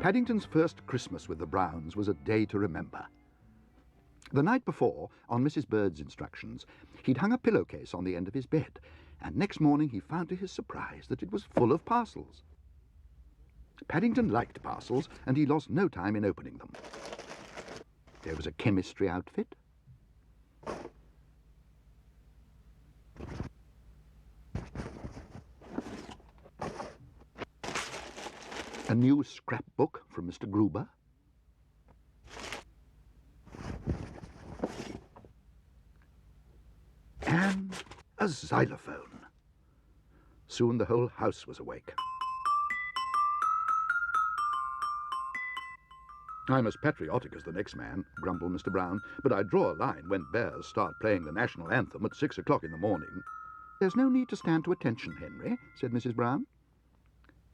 Paddington's first Christmas with the Browns was a day to remember. The night before, on Mrs. Bird's instructions, he'd hung a pillowcase on the end of his bed, and next morning he found to his surprise that it was full of parcels. Paddington liked parcels, and he lost no time in opening them. There was a chemistry outfit, a new scrapbook from Mr. Gruber, and a xylophone. Soon the whole house was awake. "I'm as patriotic as the next man," grumbled Mr. Brown, "but I draw a line when bears start playing the national anthem at 6 o'clock in the morning." "There's no need to stand to attention, Henry," said Mrs. Brown.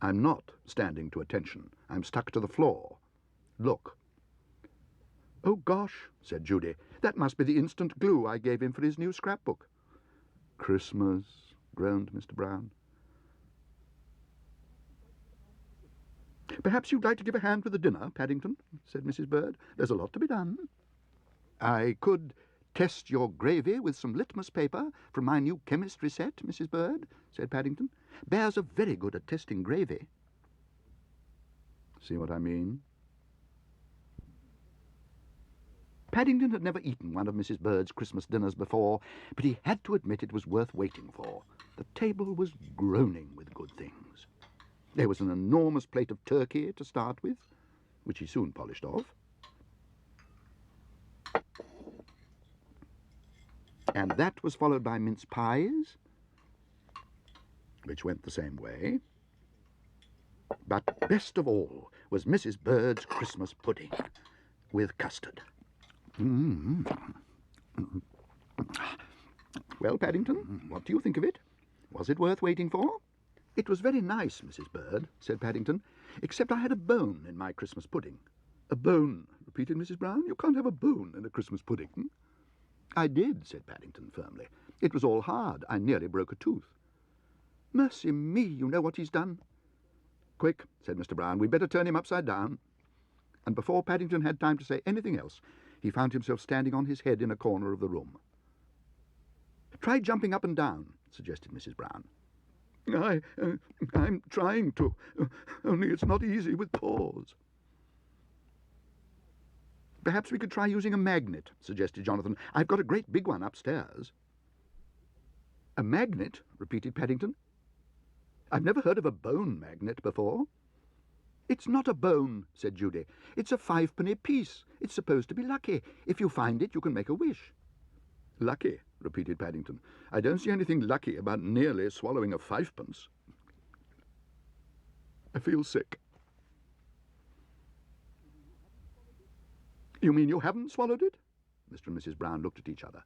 "I'm not standing to attention. I'm stuck to the floor. Look." "Oh, gosh," said Judy, "that must be the instant glue I gave him for his new scrapbook." "Christmas," groaned Mr. Brown. "Perhaps you'd like to give a hand with the dinner, Paddington," said Mrs. Bird. "There's a lot to be done." "I could test your gravy with some litmus paper from my new chemistry set, Mrs. Bird," said Paddington. "Bears are very good at testing gravy." See what I mean? Paddington had never eaten one of Mrs. Bird's Christmas dinners before, but he had to admit it was worth waiting for. The table was groaning with good things. There was an enormous plate of turkey to start with, which he soon polished off. And that was followed by mince pies, which went the same way. But best of all was Mrs. Bird's Christmas pudding with custard. Well, Paddington, what do you think of it? Was it worth waiting for? "It was very nice, Mrs. Bird," said Paddington, "except I had a bone in my Christmas pudding." "A bone?" repeated Mrs. Brown. "You can't have a bone in a Christmas pudding." "I did," said Paddington firmly. "It was all hard. I nearly broke a tooth." "Mercy me, you know what he's done." "Quick," said Mr. Brown, "we'd better turn him upside down." And before Paddington had time to say anything else, he found himself standing on his head in a corner of the room. "Try jumping up and down," suggested Mrs. Brown. I'm trying to, only it's not easy with paws." "Perhaps we could try using a magnet," suggested Jonathan. "I've got a great big one upstairs." "A magnet?" repeated Paddington. "I've never heard of a bone magnet before." "It's not a bone," said Judy. "It's a 5-penny piece. It's supposed to be lucky. If you find it, you can make a wish." "Lucky," repeated Paddington. "I don't see anything lucky about nearly swallowing a 5-pence. I feel sick." "You mean you haven't swallowed it?" Mr. and Mrs. Brown looked at each other.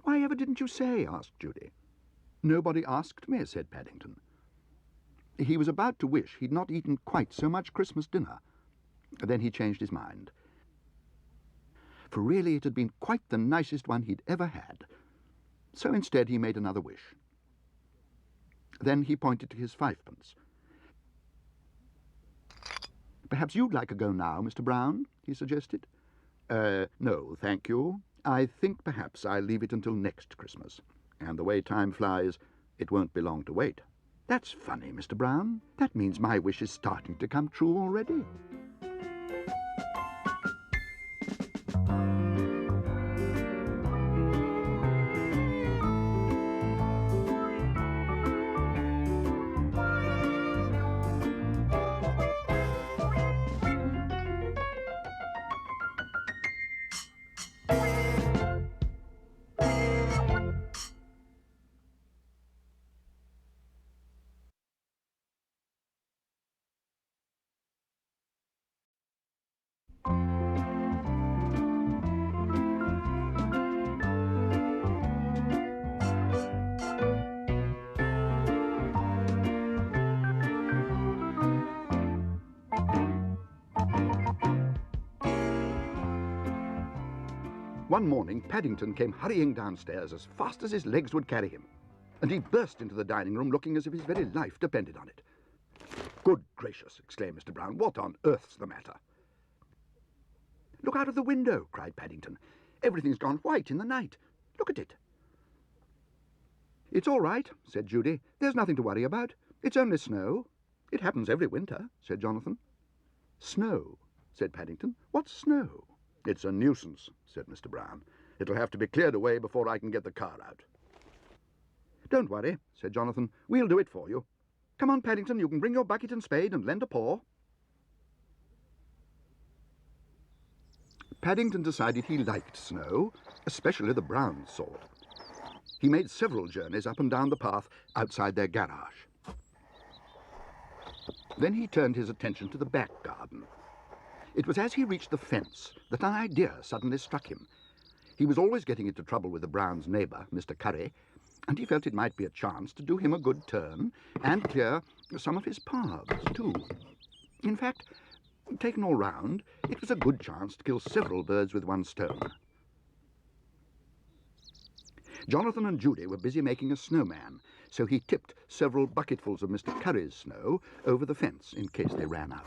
"Why ever didn't you say?" asked Judy. "Nobody asked me," said Paddington. He was about to wish he'd not eaten quite so much Christmas dinner. Then he changed his mind. For really it had been quite the nicest one he'd ever had. So instead he made another wish. Then he pointed to his 5-pence. "Perhaps you'd like a go now, Mr. Brown?" he suggested. No, thank you. I think perhaps I'll leave it until next Christmas. And the way time flies, it won't be long to wait." "That's funny, Mr. Brown. That means my wish is starting to come true already." One morning, Paddington came hurrying downstairs as fast as his legs would carry him, and he burst into the dining room looking as if his very life depended on it. Good gracious, exclaimed Mr. Brown. What on earth's the matter? Look out of the window, cried Paddington. Everything's gone white in the night. Look at it. It's all right, said Judy. There's nothing to worry about. It's only snow. It happens every winter, said Jonathan. Snow, said Paddington. What's snow? It's a nuisance, said Mr. Brown. It'll have to be cleared away before I can get the car out. Don't worry, said Jonathan. We'll do it for you. Come on, Paddington, you can bring your bucket and spade and lend a paw. Paddington decided he liked snow, especially the brown sort. He made several journeys up and down the path outside their garage. Then he turned his attention to the back garden. It was as he reached the fence that an idea suddenly struck him. He was always getting into trouble with the Browns' neighbour, Mr. Curry, and he felt it might be a chance to do him a good turn and clear some of his paths, too. In fact, taken all round, it was a good chance to kill several birds with one stone. Jonathan and Judy were busy making a snowman, so he tipped several bucketfuls of Mr. Curry's snow over the fence in case they ran out.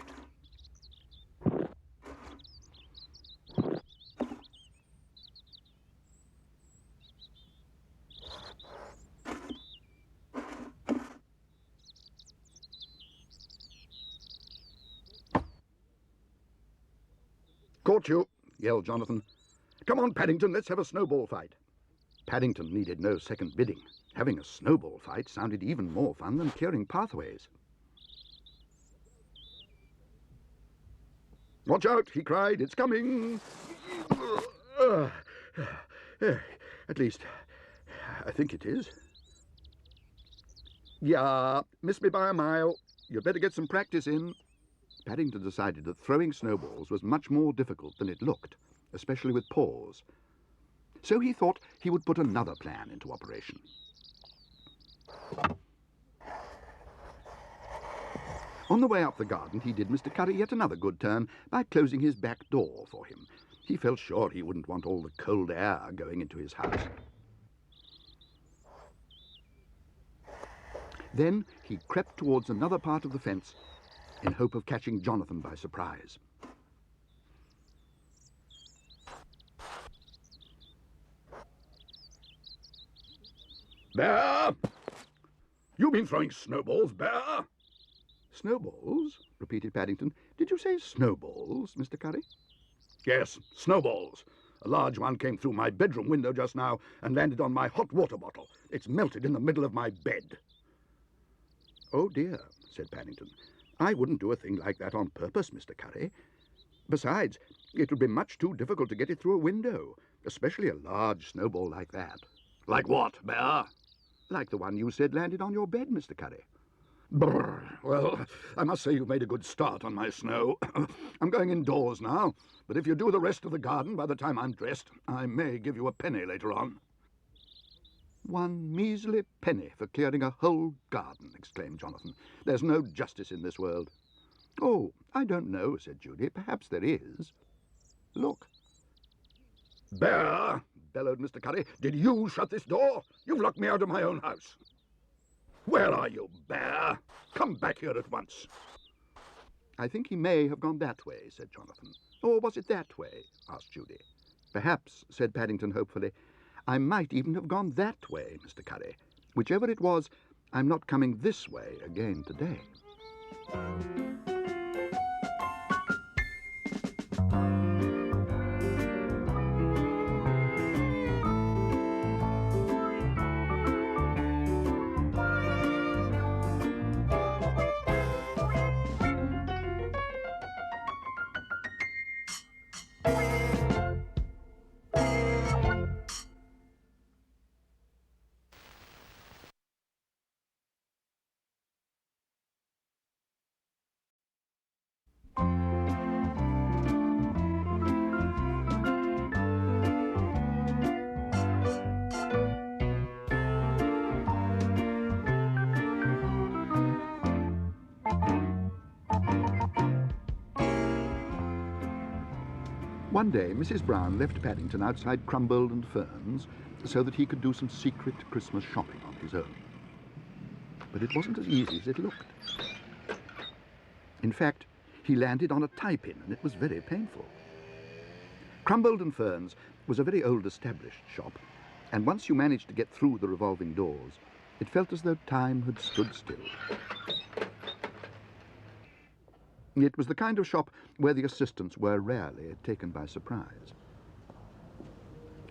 Caught you, yelled Jonathan. Come on, Paddington, let's have a snowball fight. Paddington needed no second bidding. Having a snowball fight sounded even more fun than clearing pathways. Watch out, he cried, it's coming. At least, I think it is. Yeah, missed me by a mile. You'd better get some practice in. Paddington decided that throwing snowballs was much more difficult than it looked, especially with paws. So he thought he would put another plan into operation. On the way up the garden, he did Mr. Curry yet another good turn by closing his back door for him. He felt sure he wouldn't want all the cold air going into his house. Then he crept towards another part of the fence in hope of catching Jonathan by surprise. Bear! You've been throwing snowballs, Bear! Snowballs? Repeated Paddington. Did you say snowballs, Mr. Curry? Yes, snowballs. A large one came through my bedroom window just now and landed on my hot water bottle. It's melted in the middle of my bed. Oh, dear, said Paddington. I wouldn't do a thing like that on purpose, Mr. Curry. Besides, it would be much too difficult to get it through a window, especially a large snowball like that. Like what, Bear? Like the one you said landed on your bed, Mr. Curry. Brr. Well, I must say you've made a good start on my snow. I'm going indoors now, but if you do the rest of the garden by the time I'm dressed, I may give you a penny later on. One measly penny for clearing a whole garden, exclaimed Jonathan. There's no justice in this world. Oh, I don't know, said Judy. Perhaps there is. Look. Bear, bellowed Mr. Curry, did you shut this door? You've locked me out of my own house. Where are you, Bear? Come back here at once. I think he may have gone that way, said Jonathan. Or was it that way? Asked Judy. Perhaps, said Paddington hopefully. I might even have gone that way, Mr. Curry. Whichever it was, I'm not coming this way again today. One day, Mrs. Brown left Paddington outside Crumbold and Fern's so that he could do some secret Christmas shopping on his own. But it wasn't as easy as it looked. In fact, he landed on a tie-pin, and it was very painful. Crumbold and Ferns was a very old established shop, and once you managed to get through the revolving doors, it felt as though time had stood still. It was the kind of shop where the assistants were rarely taken by surprise.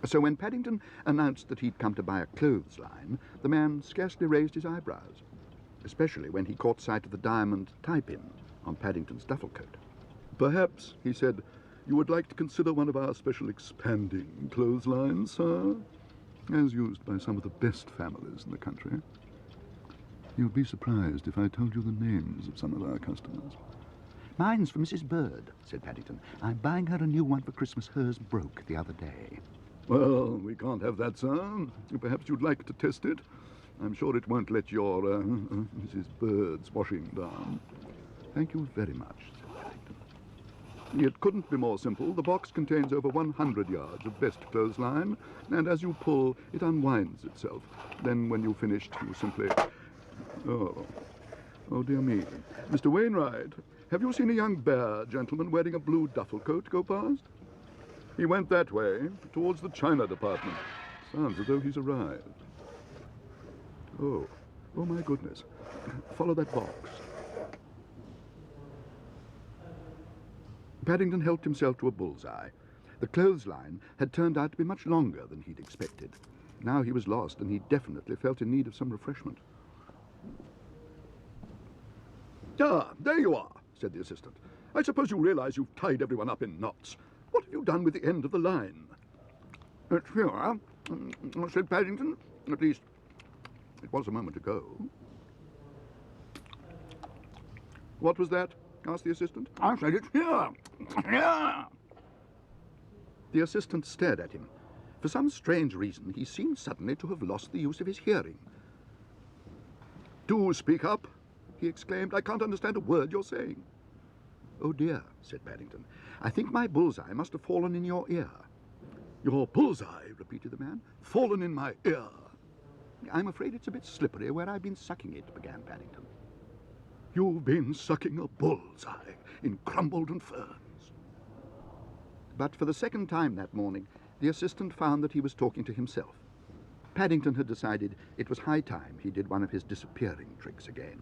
So when Paddington announced that he'd come to buy a clothesline, the man scarcely raised his eyebrows, especially when he caught sight of the diamond tie-pin on Paddington's duffel coat. "Perhaps," he said, "you would like to consider one of our special expanding clotheslines, sir, as used by some of the best families in the country. You'd be surprised if I told you the names of some of our customers." "Mine's for Mrs. Bird," said Paddington. "I'm buying her a new one for Christmas. Hers broke the other day." "Well, we can't have that, sir. Perhaps you'd like to test it. I'm sure it won't let your Mrs. Bird's washing down." "Thank you very much," said Paddington. "It couldn't be more simple. The box contains over 100 yards of best clothesline, and as you pull, it unwinds itself. Then when you've finished, you simply... Oh, dear me. Mr. Wainwright, have you seen a young bear gentleman wearing a blue duffel coat go past? He went that way, towards the China department. Sounds as though he's arrived. Oh, my goodness. Follow that box." Paddington helped himself to a bullseye. The clothesline had turned out to be much longer than he'd expected. Now he was lost, and he definitely felt in need of some refreshment. "Ah, there you are," said the assistant. "I suppose you realize you've tied everyone up in knots. What have you done with the end of the line?" "It's here," said Paddington. "At least, it was a moment ago." "What was that?" asked the assistant. "I said it's here. Here." The assistant stared at him. For some strange reason, he seemed suddenly to have lost the use of his hearing. "Do speak up," he exclaimed. "I can't understand a word you're saying." "Oh dear," said Paddington. "I think my bullseye must have fallen in your ear." "Your bullseye," repeated the man. "Fallen in my ear." "I'm afraid it's a bit slippery where I've been sucking it," began Paddington. "You've been sucking a bullseye in Crumbold and Ferns." But for the second time that morning, the assistant found that he was talking to himself. Paddington had decided it was high time he did one of his disappearing tricks again.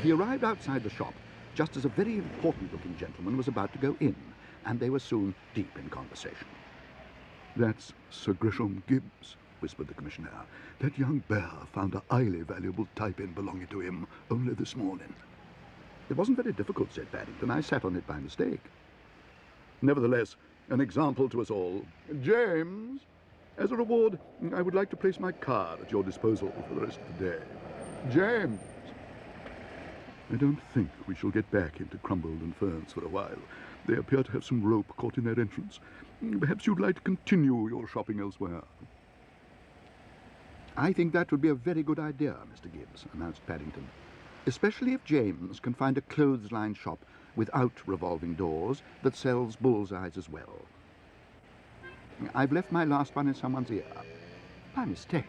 He arrived outside the shop just as a very important-looking gentleman was about to go in, and they were soon deep in conversation. "That's Sir Grisham Gibbs," whispered the commissionaire. "That young bear found a highly valuable tie-pin belonging to him only this morning." "It wasn't very difficult," said Paddington. "I sat on it by mistake." "Nevertheless, an example to us all. James, as a reward, I would like to place my car at your disposal for the rest of the day. James!" "I don't think we shall get back into Crumbold and Ferns for a while. They appear to have some rope caught in their entrance. Perhaps you'd like to continue your shopping elsewhere." "I think that would be a very good idea, Mr. Gibbs," announced Paddington, "especially if James can find a clothesline shop without revolving doors that sells bullseyes as well. I've left my last one in someone's ear. By mistake."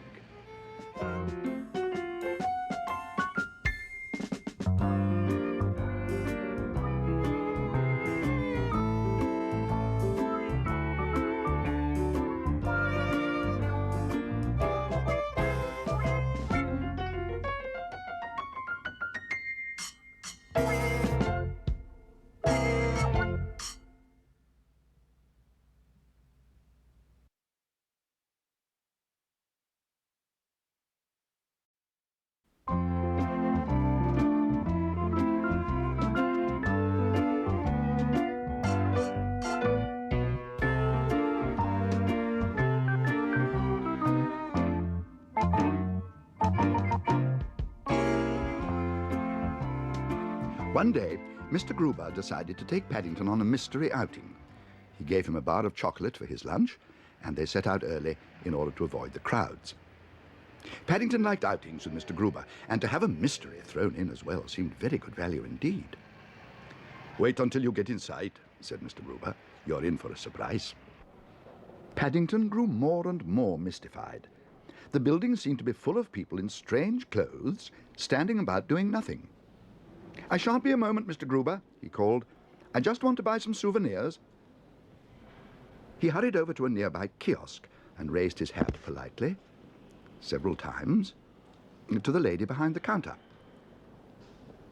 One day, Mr. Gruber decided to take Paddington on a mystery outing. He gave him a bar of chocolate for his lunch, and they set out early in order to avoid the crowds. Paddington liked outings with Mr. Gruber, and to have a mystery thrown in as well seemed very good value indeed. "Wait until you get in sight," said Mr. Gruber. "You're in for a surprise." Paddington grew more and more mystified. The building seemed to be full of people in strange clothes, standing about doing nothing. "I shan't be a moment, Mr. Gruber," he called. "I just want to buy some souvenirs." He hurried over to a nearby kiosk and raised his hat politely, several times, to the lady behind the counter.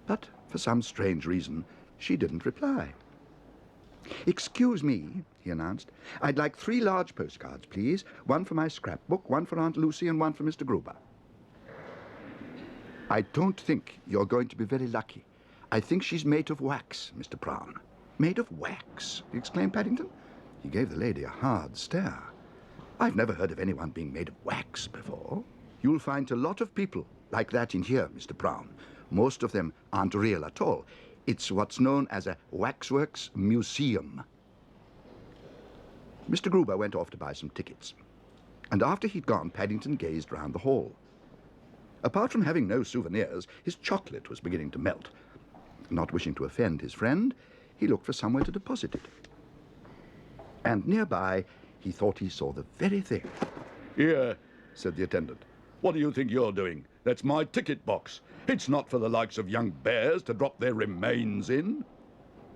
But for some strange reason, she didn't reply. "Excuse me," he announced. "I'd like 3 large postcards, please. One for my scrapbook, one for Aunt Lucy, and one for Mr. Gruber." "I don't think you're going to be very lucky. I think she's made of wax, Mr. Brown." "Made of wax?" exclaimed Paddington. He gave the lady a hard stare. "I've never heard of anyone being made of wax before." "You'll find a lot of people like that in here, Mr. Brown. Most of them aren't real at all. It's what's known as a Waxworks museum." Mr. Gruber went off to buy some tickets, and after he'd gone, Paddington gazed round the hall. Apart from having no souvenirs, his chocolate was beginning to melt. Not wishing to offend his friend, he looked for somewhere to deposit it. And nearby, he thought he saw the very thing. "Here," said the attendant. "What do you think you're doing? That's my ticket box. It's not for the likes of young bears to drop their remains in."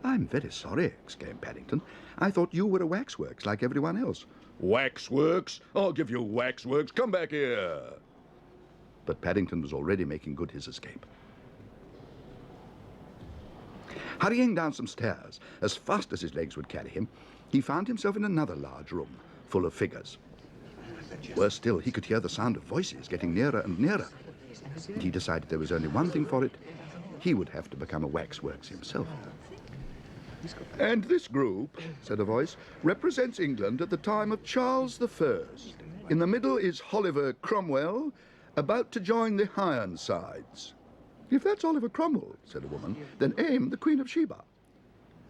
"I'm very sorry," exclaimed Paddington. "I thought you were a Waxworks like everyone else." "Waxworks? I'll give you Waxworks. Come back here." But Paddington was already making good his escape. Hurrying down some stairs, as fast as his legs would carry him, he found himself in another large room, full of figures. Worse still, he could hear the sound of voices getting nearer and nearer. He decided there was only one thing for it. He would have to become a Waxworks himself. "And this group," said a voice, "represents England at the time of Charles I. In the middle is Oliver Cromwell, about to join the Ironsides." "If that's Oliver Cromwell," said a woman, "then aim the Queen of Sheba."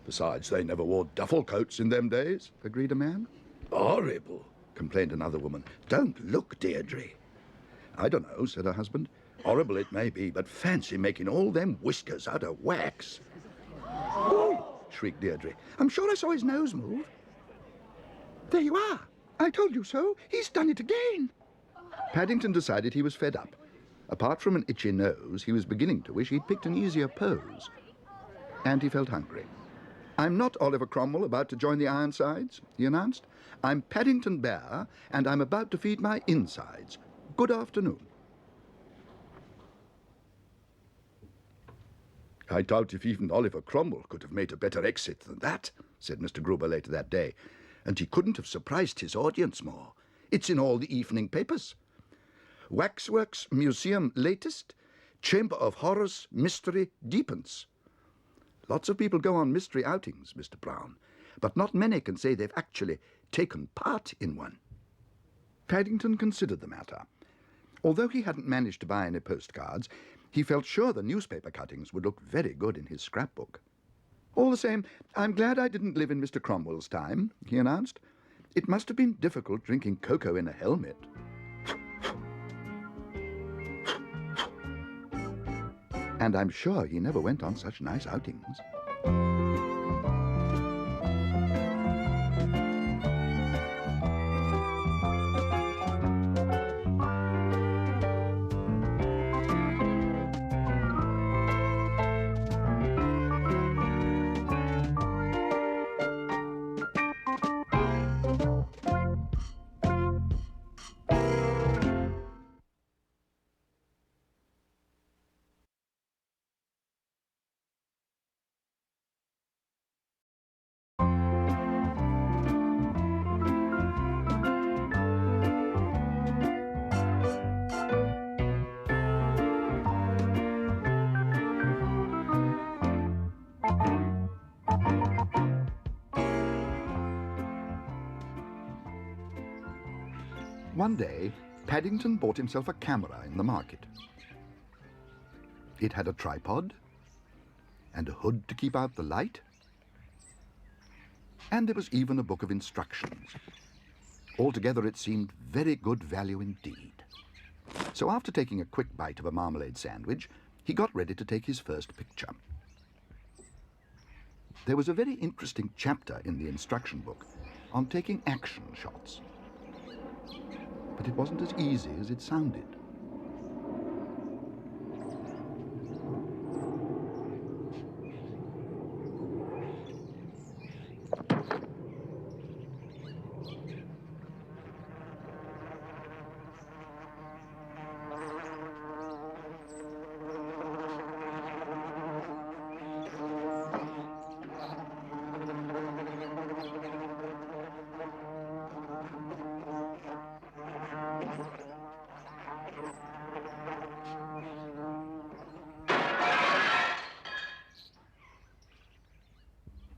"Besides, they never wore duffel coats in them days," agreed a man. "Horrible," complained another woman. "Don't look, Deirdre." "I don't know," said her husband. "Horrible it may be, but fancy making all them whiskers out of wax." "Oh!" shrieked Deirdre. "I'm sure I saw his nose move." "There you are! I told you so! He's done it again!" Paddington decided he was fed up. Apart from an itchy nose, he was beginning to wish he'd picked an easier pose. And he felt hungry. "I'm not Oliver Cromwell about to join the Ironsides," he announced. "I'm Paddington Bear, and I'm about to feed my insides. Good afternoon." "I doubt if even Oliver Cromwell could have made a better exit than that," said Mr. Gruber later that day. "And he couldn't have surprised his audience more. It's in all the evening papers. Waxworks Museum latest, Chamber of Horrors mystery deepens." Lots of people go on mystery outings, Mr. Brown, but not many can say they've actually taken part in one. Paddington considered the matter. Although he hadn't managed to buy any postcards, he felt sure the newspaper cuttings would look very good in his scrapbook. "All the same, I'm glad I didn't live in Mr. Cromwell's time," he announced. "It must have been difficult drinking cocoa in a helmet." And I'm sure he never went on such nice outings. One day, Paddington bought himself a camera in the market. It had a tripod, and a hood to keep out the light, and there was even a book of instructions. Altogether, it seemed very good value indeed. So after taking a quick bite of a marmalade sandwich, he got ready to take his first picture. There was a very interesting chapter in the instruction book on taking action shots. but it wasn't as easy as it sounded.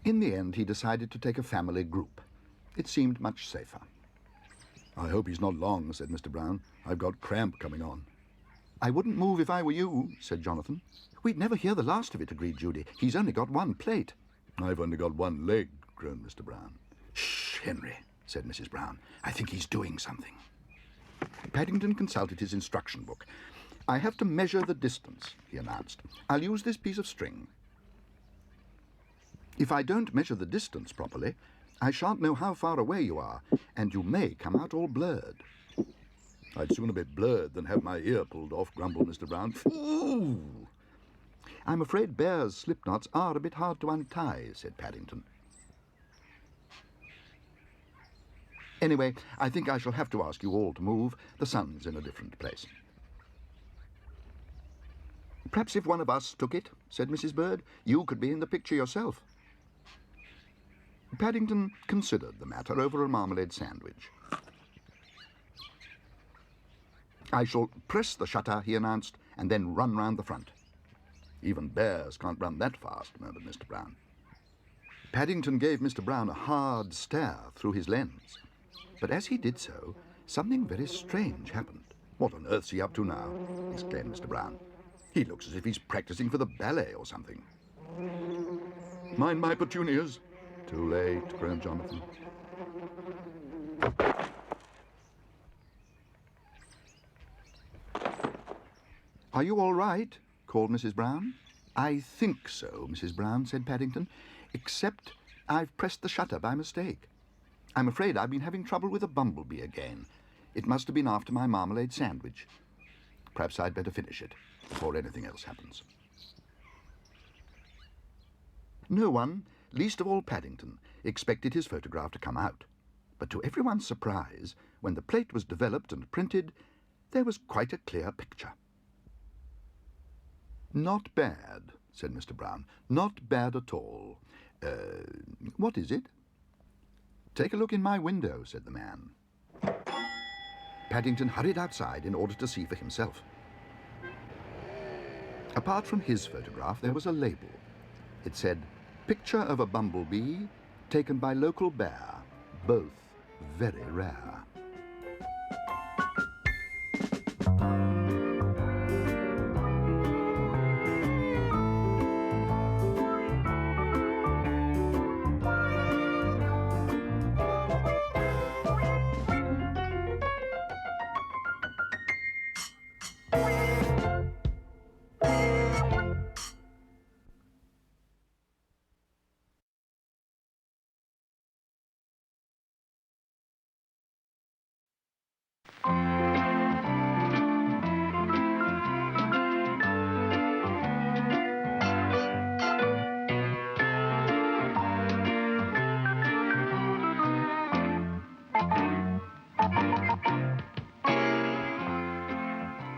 In the end, he decided to take a family group. It seemed much safer. I hope he's not long, said Mr. Brown. I've got cramp coming on. I wouldn't move if I were you, said Jonathan. We'd never hear the last of it, agreed Judy. He's only got one plate. I've only got one leg, groaned Mr. Brown. Shh, Henry, said Mrs. Brown. I think he's doing something. Paddington consulted his instruction book. I have to measure the distance, he announced. I'll use this piece of string. If I don't measure the distance properly, I shan't know how far away you are, and you may come out all blurred. I'd sooner be blurred than have my ear pulled off, grumbled Mr. Brown. Ooh! I'm afraid bears' slip knots are a bit hard to untie, said Paddington. Anyway, I think I shall have to ask you all to move. The sun's in a different place. Perhaps if one of us took it, said Mrs. Bird, you could be in the picture yourself. Paddington considered the matter over a marmalade sandwich. I shall press the shutter, he announced, and then run round the front. Even bears can't run that fast, murmured Mr. Brown. Paddington gave Mr. Brown a hard stare through his lens. But as he did so, something very strange happened. What on earth's he up to now? Exclaimed Mr. Brown. He looks as if he's practicing for the ballet or something. Mind my petunias. Too late, groaned Jonathan. Are you all right? Called Mrs. Brown. I think so, Mrs. Brown, said Paddington, except I've pressed the shutter by mistake. I'm afraid I've been having trouble with a bumblebee again. It must have been after my marmalade sandwich. Perhaps I'd better finish it before anything else happens. No one, least of all Paddington, expected his photograph to come out. But to everyone's surprise, when the plate was developed and printed, there was quite a clear picture. Not bad, said Mr. Brown. Not bad at all. What is it? Take a look in my window, said the man. Paddington hurried outside in order to see for himself. Apart from his photograph, there was a label. It said, "Picture of a bumblebee, taken by local bear, both very rare."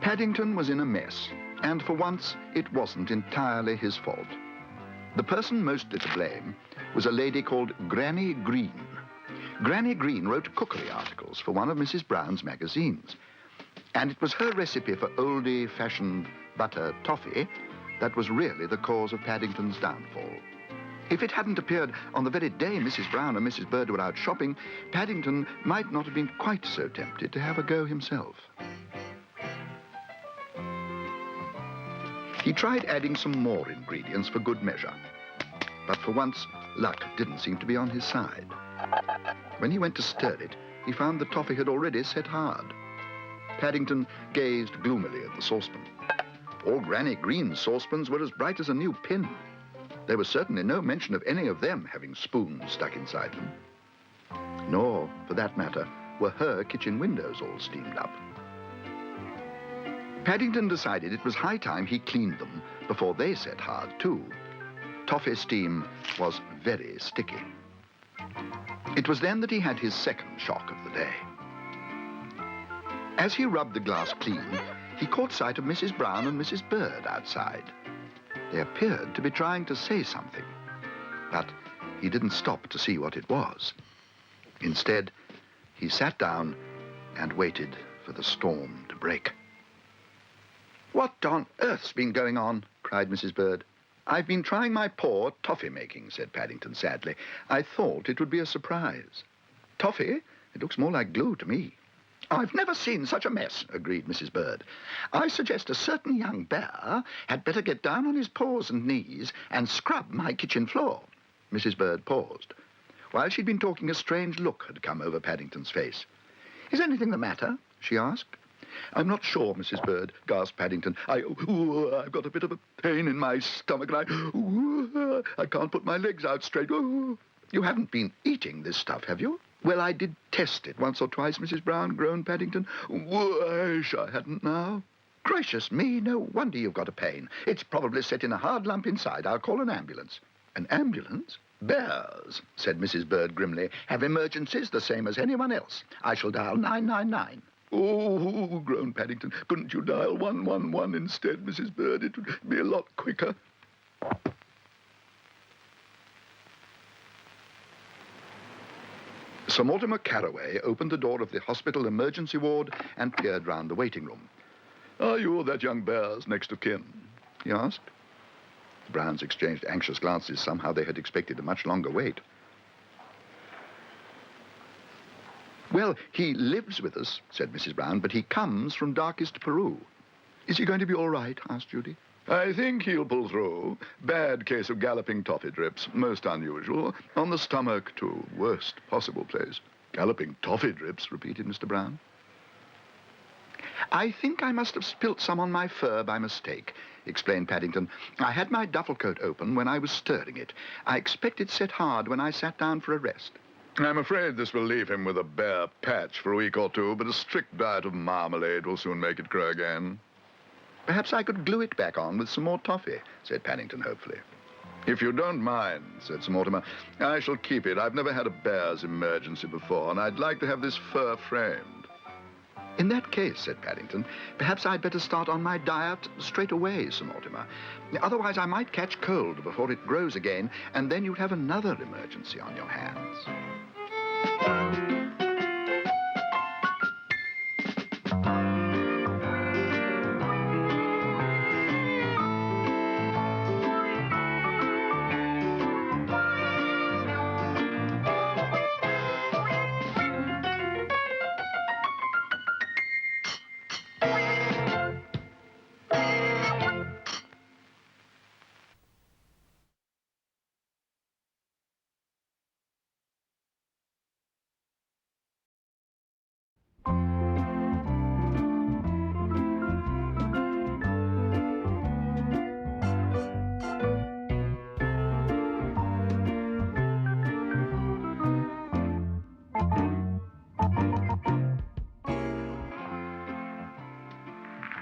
Paddington was in a mess, and for once it wasn't entirely his fault. The person mostly to blame was a lady called Granny Green. Granny Green wrote cookery articles for one of Mrs. Brown's magazines, and it was her recipe for oldie-fashioned butter toffee that was really the cause of Paddington's downfall. If it hadn't appeared on the very day Mrs. Brown and Mrs. Bird were out shopping, Paddington might not have been quite so tempted to have a go himself. He tried adding some more ingredients for good measure, but for once, luck didn't seem to be on his side. When he went to stir it, he found the toffee had already set hard. Paddington gazed gloomily at the saucepan. All Granny Green's saucepans were as bright as a new pin. There was certainly no mention of any of them having spoons stuck inside them. Nor, for that matter, were her kitchen windows all steamed up. Paddington decided it was high time he cleaned them before they set hard too. Toffee steam was very sticky. It was then that he had his second shock of the day. As he rubbed the glass clean, he caught sight of Mrs. Brown and Mrs. Bird outside. They appeared to be trying to say something, but he didn't stop to see what it was. Instead, he sat down and waited for the storm to break. "What on earth's been going on?" cried Mrs. Bird. "I've been trying my paw at toffee making," said Paddington sadly. "I thought it would be a surprise." "Toffee? It looks more like glue to me." "I've never seen such a mess," agreed Mrs. Bird. "I suggest a certain young bear had better get down on his paws and knees and scrub my kitchen floor." Mrs. Bird paused. While she'd been talking, a strange look had come over Paddington's face. "Is anything the matter?" she asked. "I'm not sure, Mrs. Bird," gasped Paddington. I've got a bit of a pain in my stomach, and I can't put my legs out straight. Ooh." "You haven't been eating this stuff, have you?" "Well, I did test it once or twice, Mrs. Brown," groaned Paddington. "Wish I hadn't now." "Gracious me, no wonder you've got a pain. It's probably set in a hard lump inside. I'll call an ambulance." "An ambulance?" "Bears," said Mrs. Bird grimly, "have emergencies the same as anyone else. I shall dial 999. "Oh," groaned Paddington. "Couldn't you dial 111 instead, Mrs. Bird? It would be a lot quicker." Sir Mortimer Carraway opened the door of the hospital emergency ward and peered round the waiting room. "Are you that young bear's next of kin?" he asked. The Browns exchanged anxious glances. Somehow they had expected a much longer wait. "Well, he lives with us," said Mrs. Brown, "but he comes from darkest Peru." "Is he going to be all right?" asked Judy. "I think he'll pull through. Bad case of galloping toffee drips. Most unusual. On the stomach, too. Worst possible place." "Galloping toffee drips," repeated Mr. Brown. "I think I must have spilt some on my fur by mistake," explained Paddington. "I had my duffel coat open when I was stirring it. I expect it set hard when I sat down for a rest." "I'm afraid this will leave him with a bare patch for a week or two, but a strict diet of marmalade will soon make it grow again." "Perhaps I could glue it back on with some more toffee," said Paddington hopefully. "If you don't mind," said Sir Mortimer, "I shall keep it. I've never had a bear's emergency before, and I'd like to have this fur framed." "In that case," said Paddington, "perhaps I'd better start on my diet straight away, Sir Mortimer. Otherwise I might catch cold before it grows again, and then you'd have another emergency on your hands."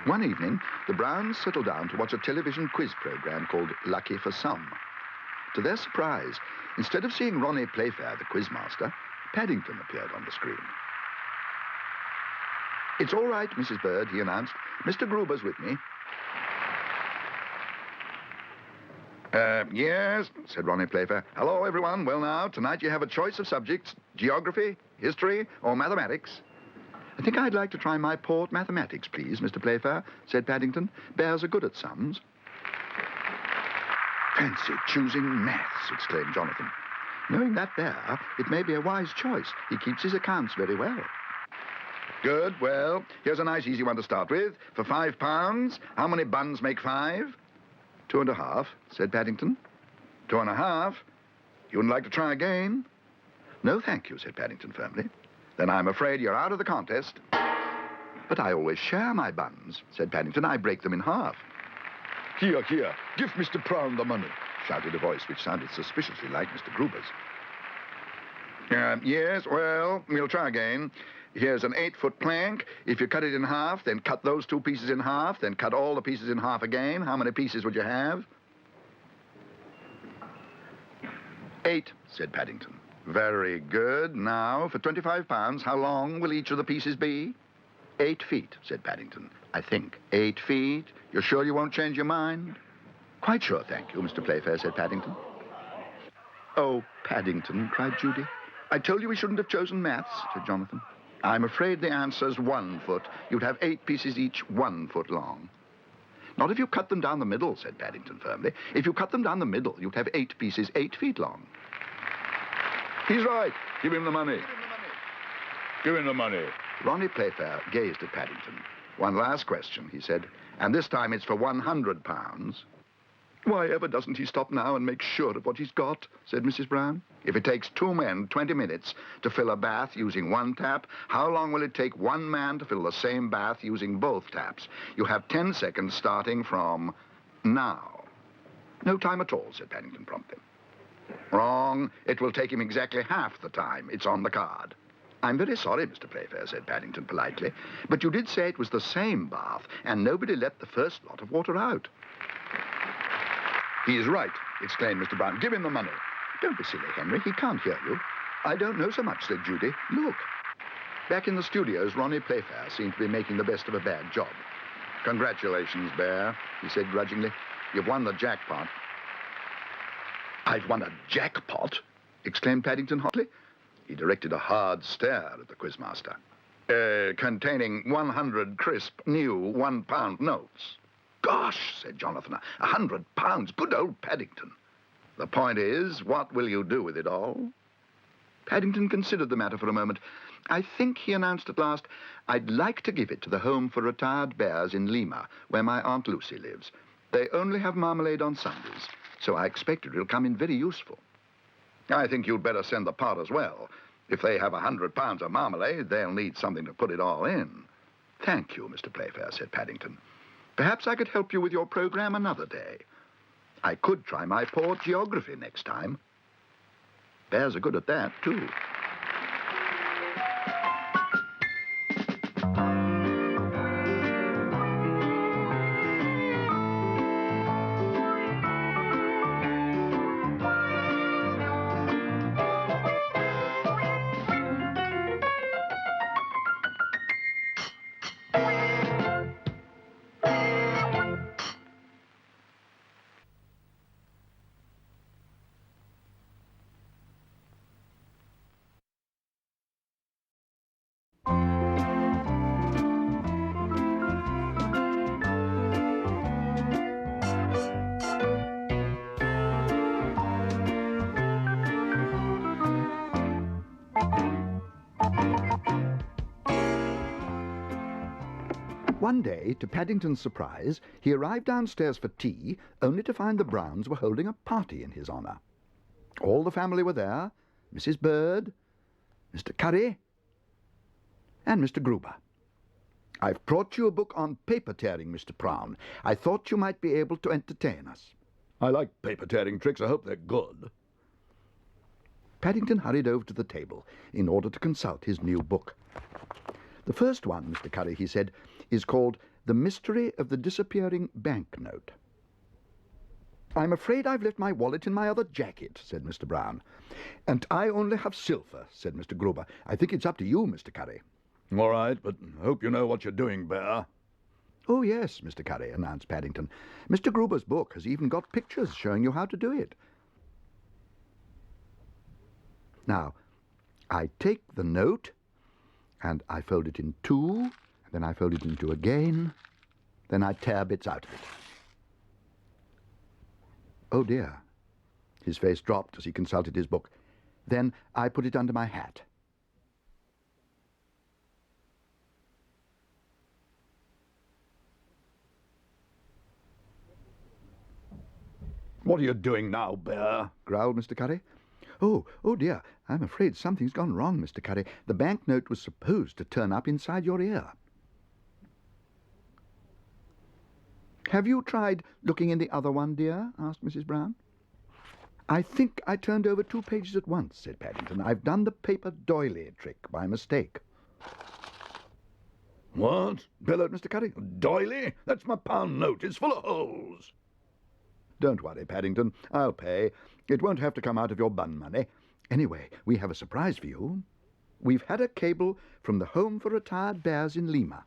One evening, the Browns settled down to watch a television quiz program called Lucky for Some. To their surprise, instead of seeing Ronnie Playfair, the quizmaster, Paddington appeared on the screen. "It's all right, Mrs. Bird," he announced. "Mr. Gruber's with me." Yes, said Ronnie Playfair. "Hello, everyone. Well, now, tonight you have a choice of subjects: geography, history, or mathematics." "I think I'd like to try my paw at mathematics, please, Mr. Playfair," said Paddington. "Bears are good at sums." "Fancy choosing maths," exclaimed Jonathan. "Knowing that bear, it may be a wise choice. He keeps his accounts very well." "Good. Well, here's a nice easy one to start with. For £5, how many buns make 5? 2.5, said Paddington. 2.5? You wouldn't like to try again? "No, thank you," said Paddington firmly. "Then I'm afraid you're out of the contest." "But I always share my buns," said Paddington. "I break them in half." Here, give Mr. Brown the money," shouted a voice which sounded suspiciously like Mr. Gruber's. Yes, well, we'll try again. Here's an 8-foot plank. If you cut it in half, then cut those 2 pieces in half, then cut all the pieces in half again. How many pieces would you have? 8, said Paddington. Very good. Now, for £25, how long will each of the pieces be? 8 feet, said Paddington. I think. 8 feet? You're sure you won't change your mind? Quite sure, thank you, Mr. Playfair, said Paddington. Oh, Paddington, cried Judy. I told you we shouldn't have chosen maths, said Jonathan. I'm afraid the answer's 1 foot. You'd have 8 pieces each 1 foot long. Not if you cut them down the middle, said Paddington firmly. If you cut them down the middle, you'd have 8 pieces 8 feet long. He's right. Give him the money. Give him the money. Ronnie Playfair gazed at Paddington. One last question, he said, and this time it's for £100. Why ever doesn't he stop now and make sure of what he's got, said Mrs. Brown. If it takes 2 men 20 minutes to fill a bath using 1 tap, how long will it take 1 man to fill the same bath using both taps? You have 10 seconds starting from now. No time at all, said Paddington promptly. Wrong. It will take him exactly half the time. It's on the card. I'm very sorry, Mr. Playfair, said Paddington politely, but you did say it was the same bath, and nobody let the first lot of water out. He's right, exclaimed Mr. Brown. Give him the money. Don't be silly, Henry. He can't hear you. I don't know so much, said Judy. Look. Back in the studios, Ronnie Playfair seemed to be making the best of a bad job. Congratulations, Bear, he said grudgingly. You've won the jackpot. I've won a jackpot? Exclaimed Paddington hotly. He directed a hard stare at the quizmaster. Containing 100 crisp, new £1 notes. Gosh, said Jonathan, £100. Good old Paddington. The point is, what will you do with it all? Paddington considered the matter for a moment. I think, he announced at last, I'd like to give it to the Home for Retired Bears in Lima, where my Aunt Lucy lives. They only have marmalade on Sundays, so I expect it'll come in very useful. I think you'd better send the pot as well. If they have £100 of marmalade, they'll need something to put it all in. Thank you, Mr. Playfair, said Paddington. Perhaps I could help you with your program another day. I could try my poor geography next time. Bears are good at that, too. One day, to Paddington's surprise, he arrived downstairs for tea, only to find the Browns were holding a party in his honour. All the family were there, Mrs. Bird, Mr. Curry, and Mr. Gruber. I've brought you a book on paper-tearing, Mr. Brown. I thought you might be able to entertain us. I like paper-tearing tricks. I hope they're good. Paddington hurried over to the table in order to consult his new book. The first one, Mr. Curry, he said, is called The Mystery of the Disappearing Banknote. I'm afraid I've left my wallet in my other jacket, said Mr. Brown. And I only have silver, said Mr. Gruber. I think it's up to you, Mr. Curry. All right, but hope you know what you're doing, Bear. Oh, yes, Mr. Curry, announced Paddington. Mr. Gruber's book has even got pictures showing you how to do it. Now, I take the note, and I fold it in two, then I fold it in two again, then I tear bits out of it. Oh, dear. His face dropped as he consulted his book. Then I put it under my hat. What are you doing now, Bear? Growled Mr. Curry. Oh, dear, I'm afraid something's gone wrong, Mr. Curry. The banknote was supposed to turn up inside your ear. Have you tried looking in the other one, dear? Asked Mrs. Brown. I think I turned over 2 pages at once, said Paddington. I've done the paper doily trick by mistake. What? Bellowed Mr. Curry. Doily? That's my pound note. It's full of holes. Don't worry, Paddington. I'll pay. It won't have to come out of your bun money. Anyway, we have a surprise for you. We've had a cable from the Home for Retired Bears in Lima.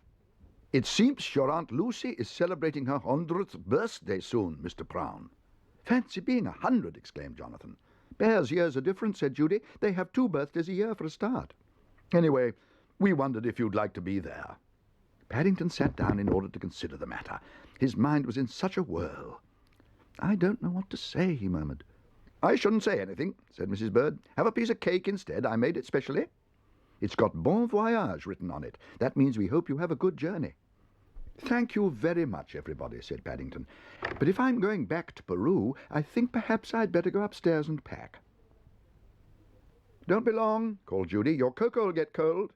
It seems your Aunt Lucy is celebrating her 100th birthday soon, Mr. Brown. Fancy being 100, exclaimed Jonathan. Bears' years are different, said Judy. They have 2 birthdays a year for a start. Anyway, we wondered if you'd like to be there. Paddington sat down in order to consider the matter. His mind was in such a whirl. I don't know what to say, he murmured. I shouldn't say anything, said Mrs. Bird. Have a piece of cake instead. I made it specially. It's got Bon Voyage written on it. That means we hope you have a good journey. Thank you very much, everybody, said Paddington. But if I'm going back to Peru, I think perhaps I'd better go upstairs and pack. Don't be long, called Judy. Your cocoa will get cold.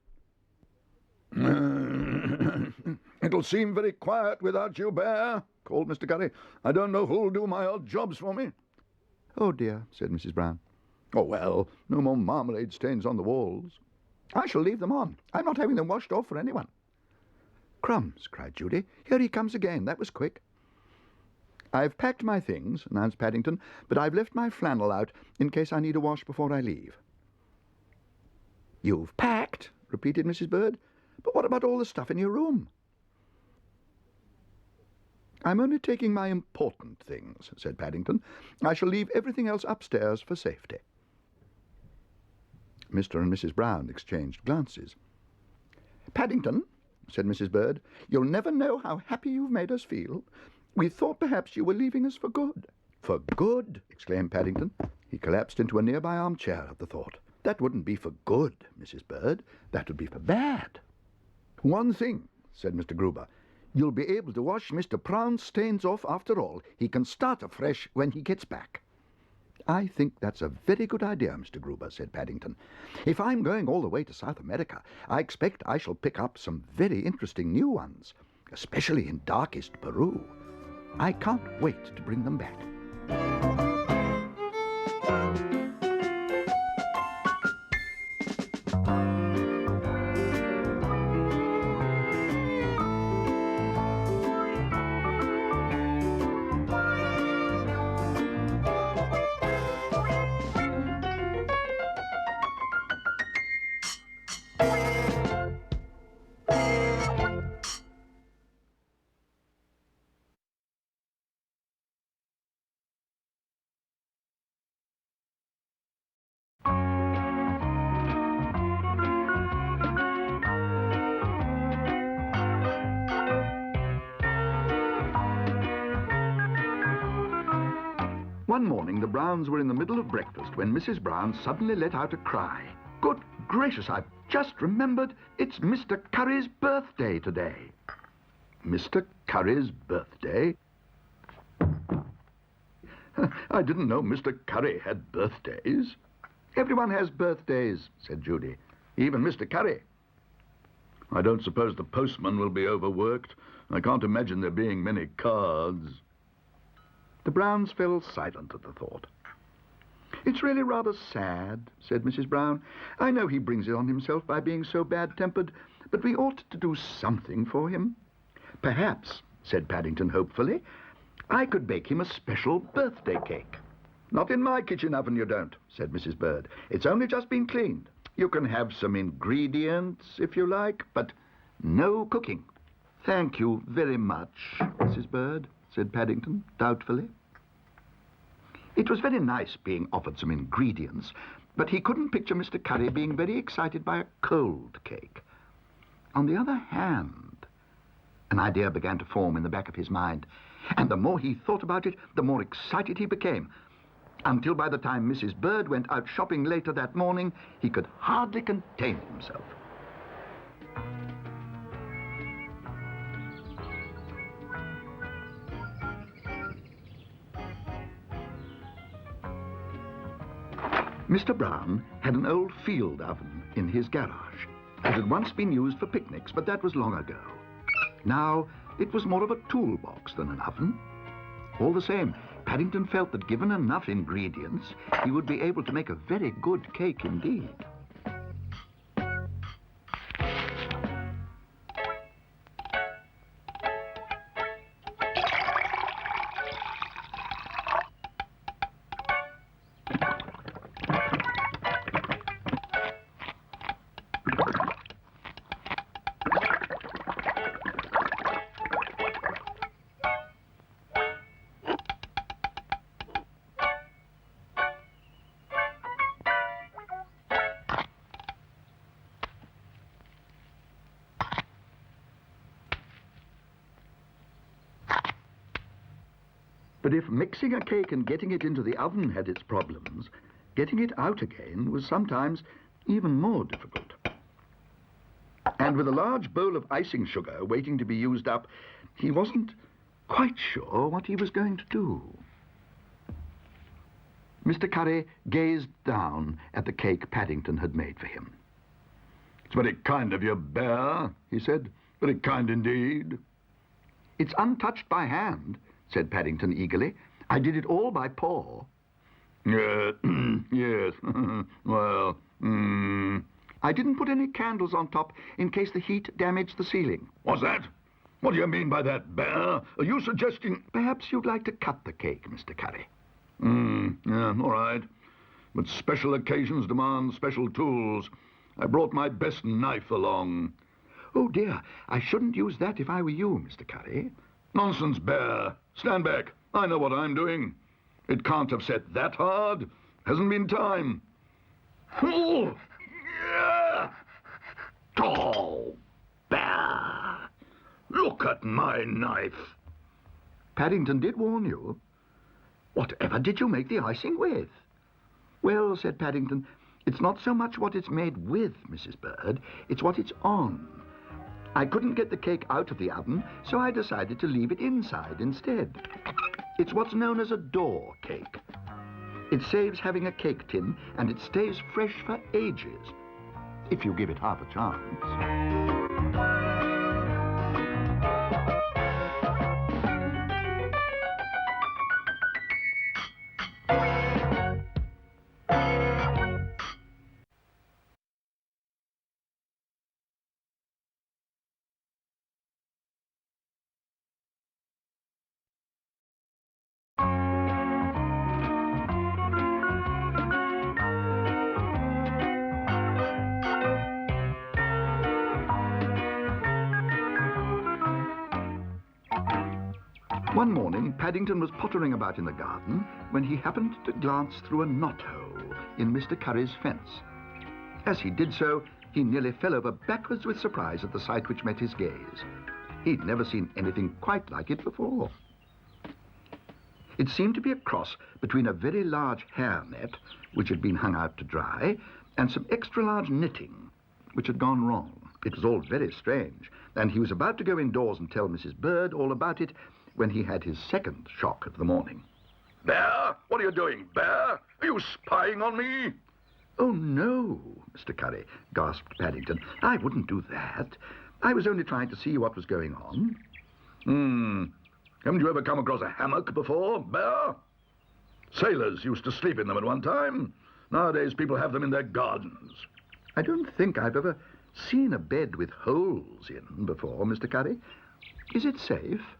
It'll seem very quiet without you, Bear, called Mr. Curry. I don't know who'll do my odd jobs for me. Oh, dear, said Mrs. Brown. Oh, well, no more marmalade stains on the walls. I shall leave them on. I'm not having them washed off for anyone. Crumbs, cried Judy. Here he comes again. That was quick. I've packed my things, announced Paddington, but I've left my flannel out in case I need a wash before I leave. You've packed, repeated Mrs. Bird. But what about all the stuff in your room? I'm only taking my important things, said Paddington. I shall leave everything else upstairs for safety. Mr. and Mrs. Brown exchanged glances. Paddington, said Mrs. Bird, you'll never know how happy you've made us feel. We thought perhaps you were leaving us for good. For good? Exclaimed Paddington. He collapsed into a nearby armchair at the thought. That wouldn't be for good, Mrs. Bird. That would be for bad. One thing, said Mr. Gruber. You'll be able to wash Mr. Brown's stains off after all. He can start afresh when he gets back. I think that's a very good idea, Mr. Gruber, said Paddington. If I'm going all the way to South America, I expect I shall pick up some very interesting new ones, especially in darkest Peru. I can't wait to bring them back. One morning, the Browns were in the middle of breakfast when Mrs. Brown suddenly let out a cry. Good gracious, I've just remembered it's Mr. Curry's birthday today. Mr. Curry's birthday? I didn't know Mr. Curry had birthdays. Everyone has birthdays, said Judy. Even Mr. Curry. I don't suppose the postman will be overworked. I can't imagine there being many cards. The Browns fell silent at the thought. It's really rather sad, said Mrs. Brown. I know he brings it on himself by being so bad-tempered, but we ought to do something for him. Perhaps, said Paddington hopefully, I could bake him a special birthday cake. Not in my kitchen oven, you don't, said Mrs. Bird. It's only just been cleaned. You can have some ingredients, if you like, but no cooking. Thank you very much, Mrs. Bird, said Paddington doubtfully. It was very nice being offered some ingredients, but he couldn't picture Mr. Curry being very excited by a cold cake. On the other hand, an idea began to form in the back of his mind, and the more he thought about it, the more excited he became, until by the time Mrs. Bird went out shopping later that morning, he could hardly contain himself. Mr. Brown had an old field oven in his garage. It had once been used for picnics, but that was long ago. Now, it was more of a toolbox than an oven. All the same, Paddington felt that given enough ingredients, he would be able to make a very good cake indeed. But if mixing a cake and getting it into the oven had its problems, getting it out again was sometimes even more difficult. And with a large bowl of icing sugar waiting to be used up, he wasn't quite sure what he was going to do. Mr. Curry gazed down at the cake Paddington had made for him. "It's very kind of you, Bear," he said. "Very kind indeed." "It's untouched by hand," said Paddington eagerly. "I did it all by paw." Yes, yes, well, I didn't put any candles on top in case the heat damaged the ceiling." What's that? What do you mean by that, Bear? Are you suggesting... "Perhaps you'd like to cut the cake, Mr. Curry." Yeah, all right. But special occasions demand special tools. I brought my best knife along. "Oh, dear, I shouldn't use that if I were you, Mr. Curry." Nonsense, Bear. Stand back. I know what I'm doing. It can't have set that hard. Hasn't been time. Oh, yeah. Oh, Bear. Look at my knife. "Paddington did warn you." "Whatever did you make the icing with?" "Well," said Paddington, "it's not so much what it's made with, Mrs. Bird, it's what it's on. I couldn't get the cake out of the oven, so I decided to leave it inside instead. It's what's known as a door cake. It saves having a cake tin, and it stays fresh for ages, if you give it half a chance." One morning, Paddington was pottering about in the garden when he happened to glance through a knothole in Mr. Curry's fence. As he did so, he nearly fell over backwards with surprise at the sight which met his gaze. He'd never seen anything quite like it before. It seemed to be a cross between a very large hairnet, which had been hung out to dry, and some extra-large knitting, which had gone wrong. It was all very strange, and he was about to go indoors and tell Mrs. Bird all about it when he had his second shock of the morning. Bear, what are you doing, Bear? Are you spying on me? "Oh, no, Mr. Curry," gasped Paddington. "I wouldn't do that. I was only trying to see what was going on." Haven't you ever come across a hammock before, Bear? Sailors used to sleep in them at one time. Nowadays, people have them in their gardens. "I don't think I've ever seen a bed with holes in before, Mr. Curry. Is it safe?"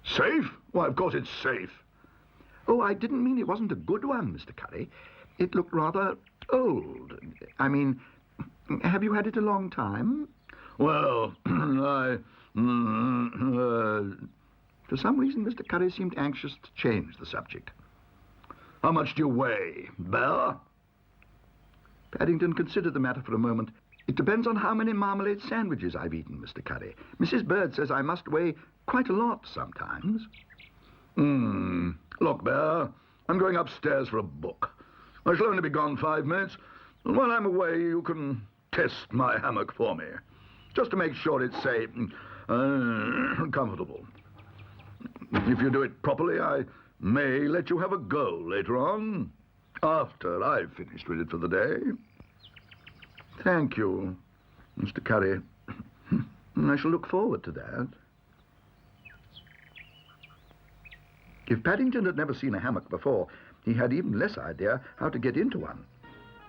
Safe? Why, of course it's safe. "Oh, I didn't mean it wasn't a good one, Mr. Curry. It looked rather old. I mean, have you had it a long time?" Well, For some reason, Mr. Curry seemed anxious to change the subject. How much do you weigh, Bear? Paddington considered the matter for a moment. "It depends on how many marmalade sandwiches I've eaten, Mr. Curry. Mrs. Bird says I must weigh quite a lot sometimes." Look, Bear, I'm going upstairs for a book. I shall only be gone 5 minutes, and while I'm away, you can test my hammock for me, just to make sure it's, say, comfortable. If you do it properly, I may let you have a go later on, after I've finished with it for the day. "Thank you, Mr. Curry. I shall look forward to that." If Paddington had never seen a hammock before, he had even less idea how to get into one,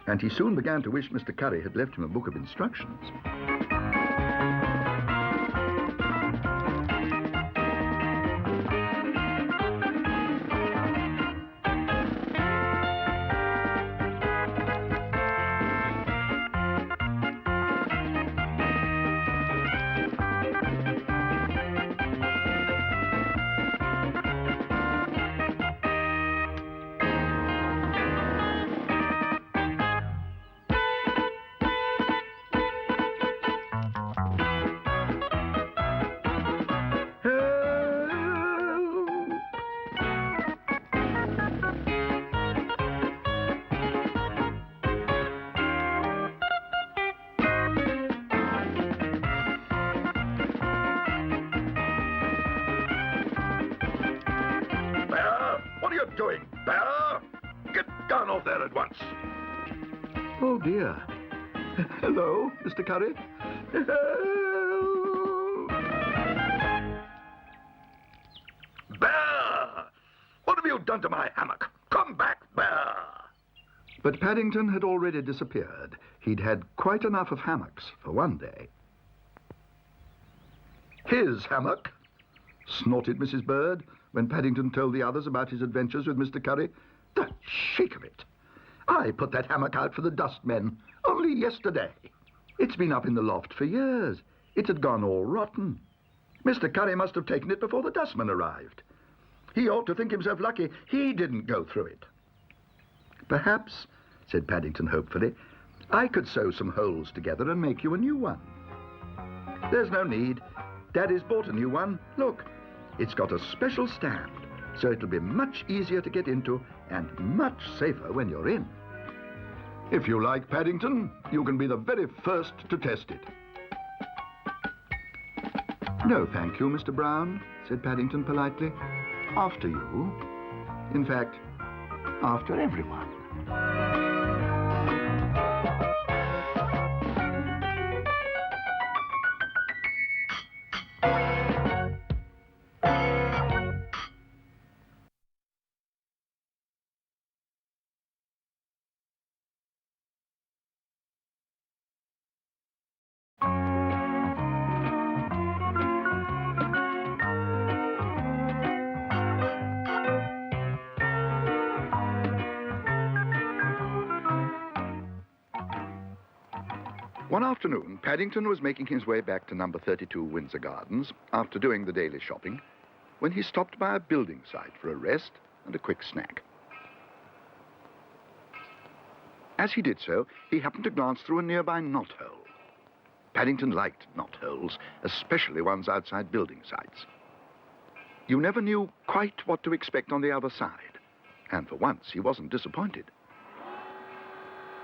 and he soon began to wish Mr. Curry had left him a book of instructions. doing, Bear? Get down off there at once. Oh, dear. Hello, Mr. Curry. Bear! What have you done to my hammock? Come back, Bear! But Paddington had already disappeared. He'd had quite enough of hammocks for one day. His hammock, snorted Mrs. Bird when Paddington told the others about his adventures with Mr. Curry. The cheek of it! I put that hammock out for the dustmen only yesterday. It's been up in the loft for years. It had gone all rotten. Mr. Curry must have taken it before the dustmen arrived. He ought to think himself lucky he didn't go through it. Perhaps, said Paddington hopefully, I could sew some holes together and make you a new one. There's no need. Daddy's bought a new one. Look, it's got a special stand, so it'll be much easier to get into and much safer when you're in. If you like, Paddington, you can be the very first to test it. No, thank you, Mr. Brown, said Paddington politely. After you. In fact, after everyone. One afternoon, Paddington was making his way back to number 32 Windsor Gardens after doing the daily shopping when he stopped by a building site for a rest and a quick snack. As he did so, he happened to glance through a nearby knothole. Paddington liked knotholes, especially ones outside building sites. You never knew quite what to expect on the other side, and for once he wasn't disappointed.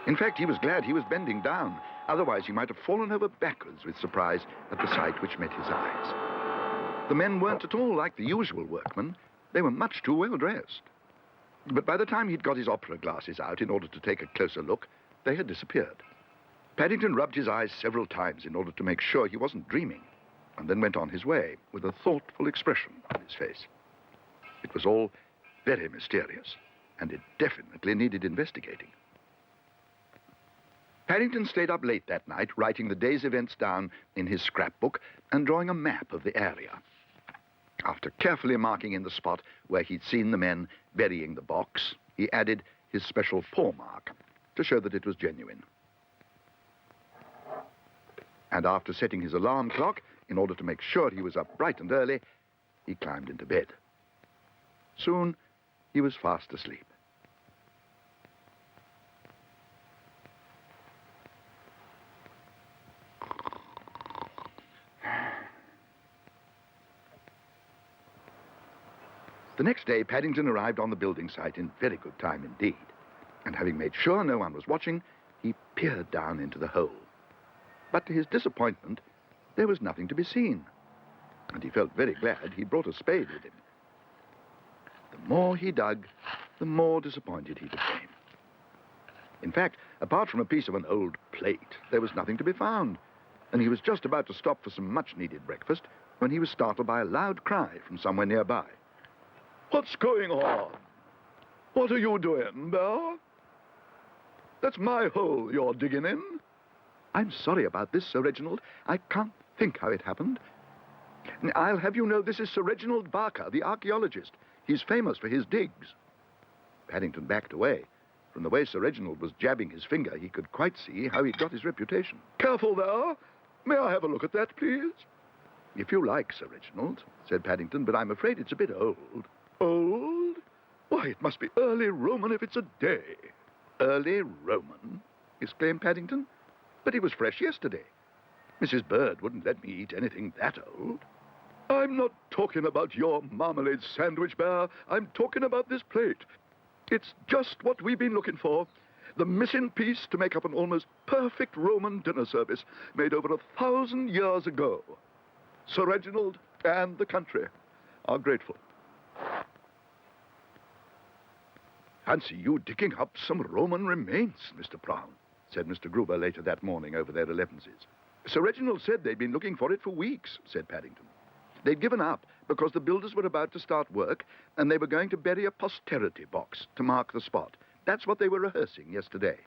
In fact, he was glad he was bending down. Otherwise, he might have fallen over backwards with surprise at the sight which met his eyes. The men weren't at all like the usual workmen. They were much too well dressed. But by the time he'd got his opera glasses out in order to take a closer look, they had disappeared. Paddington rubbed his eyes several times in order to make sure he wasn't dreaming, and then went on his way with a thoughtful expression on his face. It was all very mysterious, and it definitely needed investigating. Paddington stayed up late that night, writing the day's events down in his scrapbook and drawing a map of the area. After carefully marking in the spot where he'd seen the men burying the box, he added his special paw mark to show that it was genuine. And after setting his alarm clock in order to make sure he was up bright and early, he climbed into bed. Soon, he was fast asleep. The next day, Paddington arrived on the building site in very good time indeed. And having made sure no one was watching, he peered down into the hole. But to his disappointment, there was nothing to be seen. And he felt very glad he'd brought a spade with him. The more he dug, the more disappointed he became. In fact, apart from a piece of an old plate, there was nothing to be found. And he was just about to stop for some much-needed breakfast when he was startled by a loud cry from somewhere nearby. "What's going on? What are you doing, Bear? That's my hole you're digging in." "I'm sorry about this, Sir Reginald. I can't think how it happened. I'll have you know this is Sir Reginald Barker, the archaeologist. He's famous for his digs." Paddington backed away. From the way Sir Reginald was jabbing his finger, he could quite see how he'd got his reputation. "Careful there. May I have a look at that, please?" "If you like, Sir Reginald," said Paddington, "but I'm afraid it's a bit old." "Old? Why, it must be early Roman if it's a day." "Early Roman?" exclaimed Paddington. "But it was fresh yesterday. Mrs. Bird wouldn't let me eat anything that old." "I'm not talking about your marmalade sandwich, Bear. I'm talking about this plate. It's just what we've been looking for. The missing piece to make up an almost perfect Roman dinner service made over 1,000 years ago. Sir Reginald and the country are grateful." Fancy you digging up some Roman remains, Mr. Brown, said Mr. Gruber later that morning over their elevenses. Sir Reginald said they'd been looking for it for weeks, said Paddington. They'd given up because the builders were about to start work and they were going to bury a posterity box to mark the spot. That's what they were rehearsing yesterday.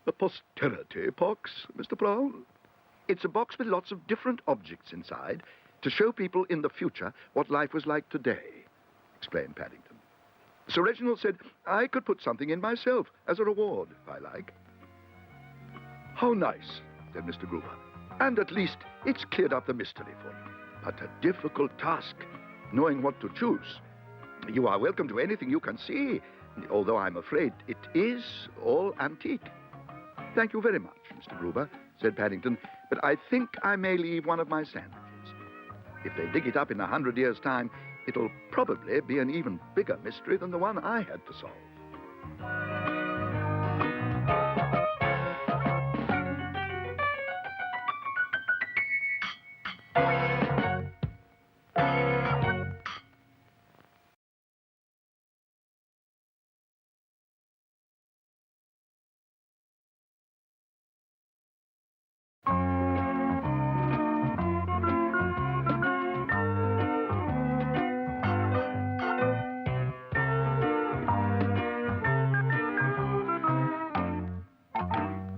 A posterity box, Mr. Brown? It's a box with lots of different objects inside to show people in the future what life was like today, explained Paddington. Sir Reginald said I could put something in myself as a reward, if I like. How nice, said Mr. Gruber. And at least it's cleared up the mystery for you. But a difficult task, knowing what to choose. You are welcome to anything you can see, although I'm afraid it is all antique. Thank you very much, Mr. Gruber, said Paddington, but I think I may leave one of my sandwiches. If they dig it up in 100 years' time, it'll probably be an even bigger mystery than the one I had to solve.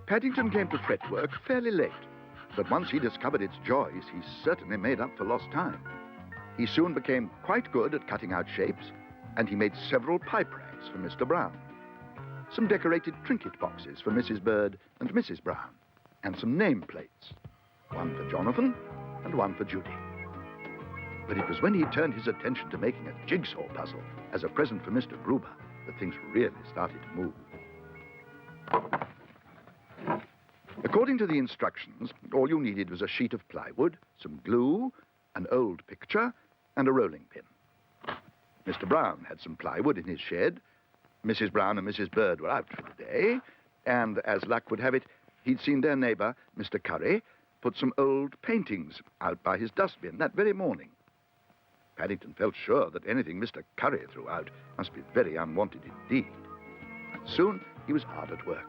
Paddington came to fretwork fairly late, but once he discovered its joys, he certainly made up for lost time. He soon became quite good at cutting out shapes, and he made several pipe racks for Mr. Brown, some decorated trinket boxes for Mrs. Bird and Mrs. Brown, and some nameplates, one for Jonathan and one for Judy. But it was when he turned his attention to making a jigsaw puzzle as a present for Mr. Gruber that things really started to move. According to the instructions, all you needed was a sheet of plywood, some glue, an old picture, and a rolling pin. Mr. Brown had some plywood in his shed. Mrs. Brown and Mrs. Bird were out for the day, and as luck would have it, he'd seen their neighbor, Mr. Curry, put some old paintings out by his dustbin that very morning. Paddington felt sure that anything Mr. Curry threw out must be very unwanted indeed. And soon he was hard at work.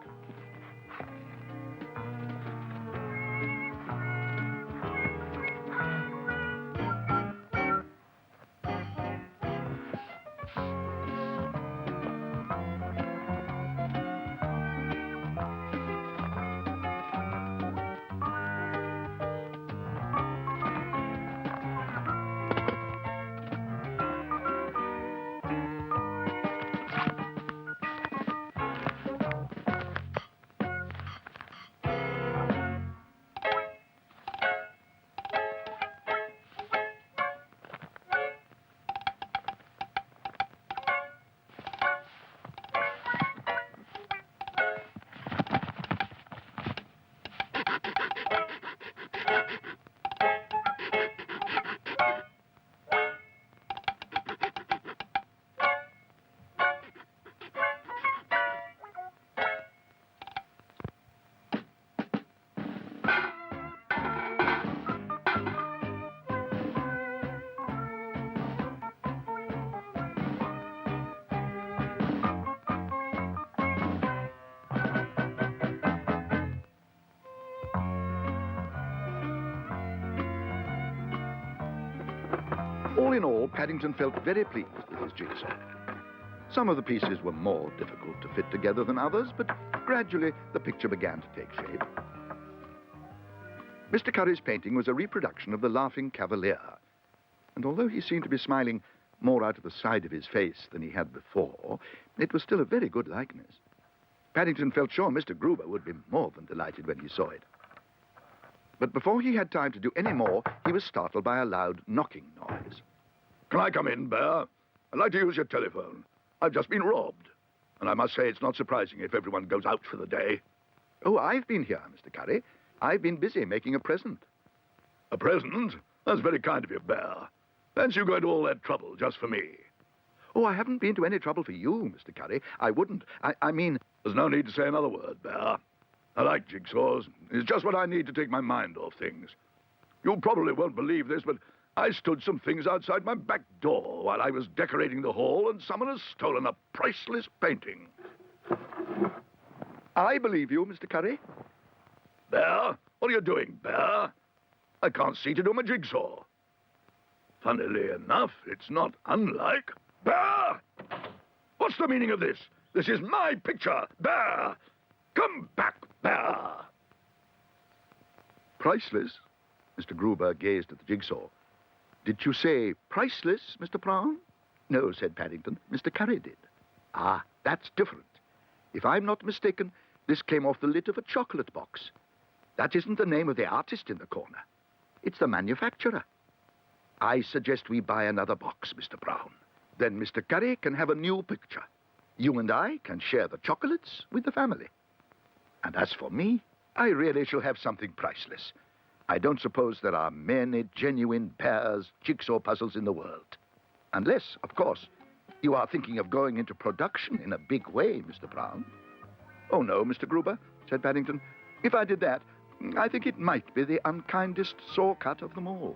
All in all, Paddington felt very pleased with his jigsaw. Some of the pieces were more difficult to fit together than others, but gradually the picture began to take shape. Mr. Curry's painting was a reproduction of the Laughing Cavalier, and although he seemed to be smiling more out of the side of his face than he had before, it was still a very good likeness. Paddington felt sure Mr. Gruber would be more than delighted when he saw it. But before he had time to do any more, he was startled by a loud knocking noise. Can I come in, Bear? I'd like to use your telephone. I've just been robbed. And I must say it's not surprising if everyone goes out for the day. Oh, I've been here, Mr. Curry. I've been busy making a present. A present? That's very kind of you, Bear. Fancy you going to all that trouble just for me. Oh, I haven't been to any trouble for you, Mr. Curry. I wouldn't. I mean... There's no need to say another word, Bear. I like jigsaws. It's just what I need to take my mind off things. You probably won't believe this, but I stood some things outside my back door while I was decorating the hall, and someone has stolen a priceless painting. I believe you, Mr. Curry. Bear, what are you doing, Bear? I can't see to do my jigsaw. Funnily enough, it's not unlike... Bear! What's the meaning of this? This is my picture, Bear! Come back, Bear! Priceless? Mr. Gruber gazed at the jigsaw. Did you say priceless, Mr. Brown? No, said Paddington. Mr. Curry did. Ah, that's different. If I'm not mistaken, this came off the lid of a chocolate box. That isn't the name of the artist in the corner. It's the manufacturer. I suggest we buy another box, Mr. Brown. Then Mr. Curry can have a new picture. You and I can share the chocolates with the family. And as for me, I really shall have something priceless. I don't suppose there are many genuine Bear's jigsaw puzzles in the world. Unless, of course, you are thinking of going into production in a big way, Mr. Brown. Oh, no, Mr. Gruber, said Paddington. If I did that, I think it might be the unkindest saw cut of them all.